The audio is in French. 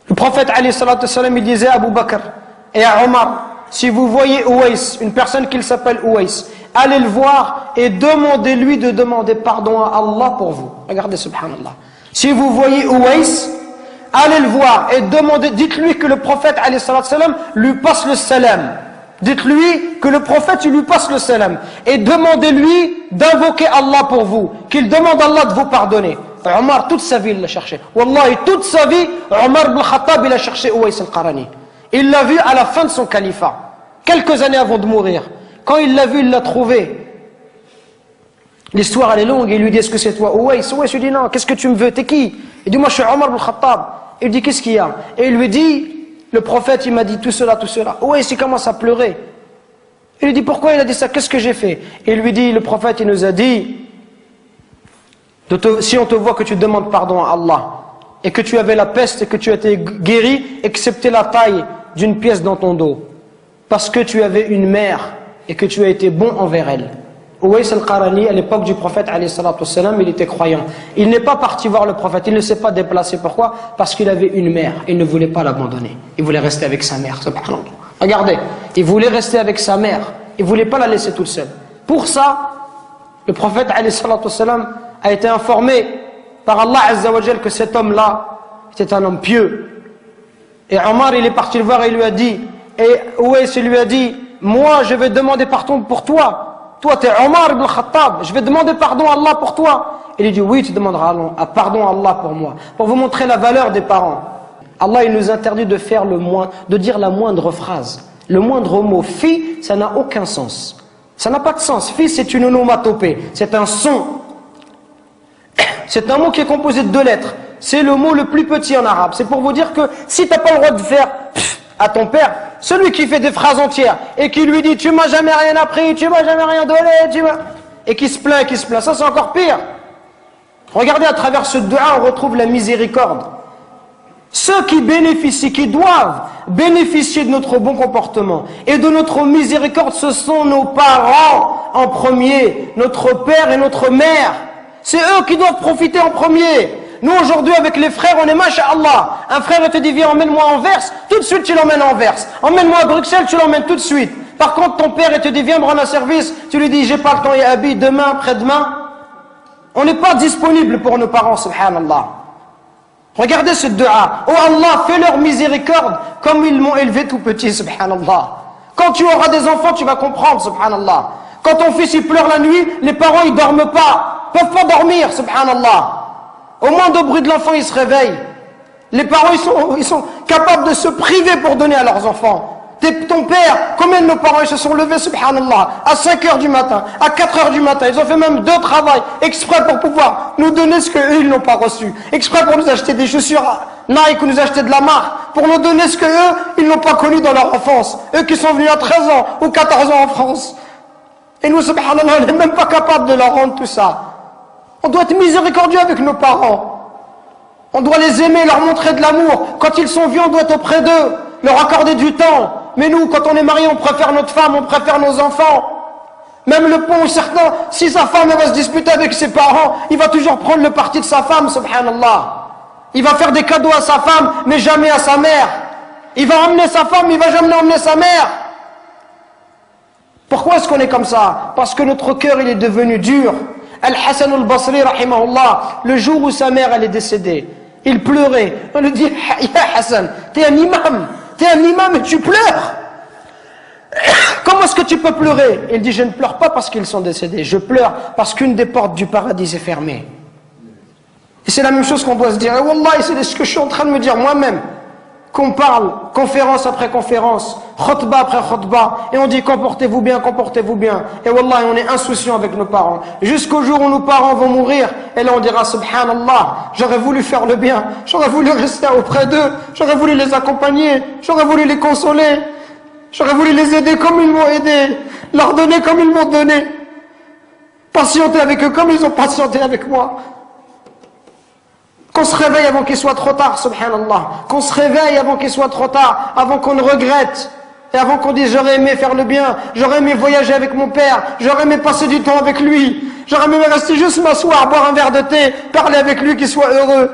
Le prophète alayhi salatu wassalam, il disait à Abu Bakr et à Omar, si vous voyez Ouais, une personne qui s'appelle Ouais, allez le voir et demandez-lui de demander pardon à Allah pour vous. Regardez, subhanallah. Si vous voyez Ouais, allez le voir et demandez, dites-lui que le prophète alayhi salatu wassalam lui passe le salam. Dites-lui que le prophète lui passe le salam. Et demandez-lui d'invoquer Allah pour vous. Qu'il demande à Allah de vous pardonner. Omar, toute sa vie, il l'a cherché. Wallahi, toute sa vie, Omar ibn Khattab, il a cherché Ouais al-Qarani. Il l'a vu à la fin de son califat. Quelques années avant de mourir. Quand il l'a vu, il l'a trouvé. L'histoire, elle est longue. Il lui dit, est-ce que c'est toi, Ouais? Ouais lui dit, non, qu'est-ce que tu me veux? T'es qui? Il dit, moi, je suis Omar ibn Khattab. Il dit, qu'est-ce qu'il y a? Et il lui dit, le prophète, il m'a dit tout cela, tout cela. Ouais, il commence à pleurer. Il lui dit, pourquoi il a dit ça? Qu'est-ce que j'ai fait? Et il lui dit, le prophète, il nous a dit, si on te voit que tu demandes pardon à Allah, et que tu avais la peste et que tu as été guéri, excepté la taille d'une pièce dans ton dos, parce que tu avais une mère, et que tu as été bon envers elle. Ouais al-Qarani, à l'époque du prophète, alayhi salatu wassalam, il était croyant. Il n'est pas parti voir le prophète, il ne s'est pas déplacé. Pourquoi? Parce qu'il avait une mère, il ne voulait pas l'abandonner. Il voulait rester avec sa mère, subhanallah. Regardez, il voulait rester avec sa mère, il ne voulait pas la laisser toute seule. Pour ça, le prophète, alayhi salatu wassalam, a été informé par Allah Azza wa Jal que cet homme-là était un homme pieux. Et Omar, il est parti le voir et il lui a dit, et Ouais lui a dit, moi je vais demander pardon pour toi. Toi tu es Omar ibn Khattab, je vais demander pardon à Allah pour toi. Il lui dit, oui tu demanderas pardon à Allah pour moi. Pour vous montrer la valeur des parents. Allah il nous interdit de faire de dire la moindre phrase. Le moindre mot. Fi, ça n'a aucun sens. Ça n'a pas de sens. Fi c'est une onomatopée, c'est un son. C'est un mot qui est composé de 2 lettres. C'est le mot le plus petit en arabe. C'est pour vous dire que si tu n'as pas le droit de faire à ton père, celui qui fait des phrases entières et qui lui dit tu m'as jamais rien appris, tu m'as jamais rien donné, et qui se plaint, ça c'est encore pire. Regardez, à travers ce dua, on retrouve la miséricorde. Ceux qui bénéficient, qui doivent bénéficier de notre bon comportement et de notre miséricorde, ce sont nos parents en premier, notre père et notre mère. C'est eux qui doivent profiter en premier. Nous aujourd'hui avec les frères, on est masha'Allah. Un frère te dit viens emmène-moi à Anvers, tout de suite tu l'emmènes à Anvers. Emmène-moi à Bruxelles, tu l'emmènes tout de suite. Par contre ton père te dit viens me rendre un service, tu lui dis j'ai pas le temps, ya abi, demain, après-demain. On n'est pas disponible pour nos parents, subhanallah. Regardez ce dua. Oh Allah, fais leur miséricorde comme ils m'ont élevé tout petit, subhanallah. Quand tu auras des enfants, tu vas comprendre, subhanallah. Quand ton fils il pleure la nuit, les parents ils dorment pas. Peuvent pas dormir, subhanallah. Au moindre bruit de l'enfant, il se réveille. Les parents, ils sont capables de se priver pour donner à leurs enfants. Ton père, combien de nos parents, ils se sont levés, subhanallah, à 5 heures du matin, à 4 heures du matin. Ils ont fait même 2 travails, exprès pour pouvoir nous donner ce qu'eux, ils n'ont pas reçu. Exprès pour nous acheter des chaussures Nike ou nous acheter de la marque. Pour nous donner ce qu'eux, ils n'ont pas connu dans leur enfance. Eux qui sont venus à 13 ans ou 14 ans en France. Et nous, subhanallah, on n'est même pas capable de leur rendre tout ça. On doit être miséricordieux avec nos parents. On doit les aimer, leur montrer de l'amour. Quand ils sont vieux, on doit être auprès d'eux, leur accorder du temps. Mais nous, quand on est marié, on préfère notre femme, on préfère nos enfants. Même le pont, certains, si sa femme va se disputer avec ses parents, il va toujours prendre le parti de sa femme, subhanallah. Il va faire des cadeaux à sa femme, mais jamais à sa mère. Il va emmener sa femme, il va jamais emmener sa mère. Pourquoi est-ce qu'on est comme ça? Parce que notre cœur, il est devenu dur. Al-Hassan al-Basri, rahimahullah, le jour où sa mère, elle est décédée, il pleurait. On lui dit, ya Hassan, t'es un imam et tu pleures. Comment est-ce que tu peux pleurer? Il dit, je ne pleure pas parce qu'ils sont décédés, je pleure parce qu'une des portes du paradis est fermée. Et c'est la même chose qu'on doit se dire. Et Wallah, c'est ce que je suis en train de me dire moi-même. Qu'on parle, conférence après conférence, khutbah après khutbah, et on dit comportez-vous bien, comportez-vous bien. Et wallah, on est insouciant avec nos parents. Jusqu'au jour où nos parents vont mourir, et là on dira subhanallah, j'aurais voulu faire le bien, j'aurais voulu rester auprès d'eux, j'aurais voulu les accompagner, j'aurais voulu les consoler, j'aurais voulu les aider comme ils m'ont aidé, leur donner comme ils m'ont donné, patienter avec eux comme ils ont patienté avec moi. Qu'on se réveille avant qu'il soit trop tard, subhanallah. Qu'on se réveille avant qu'il soit trop tard, avant qu'on ne regrette. Et avant qu'on dise j'aurais aimé faire le bien, j'aurais aimé voyager avec mon père, j'aurais aimé passer du temps avec lui, j'aurais aimé rester juste m'asseoir, boire un verre de thé, parler avec lui, qu'il soit heureux.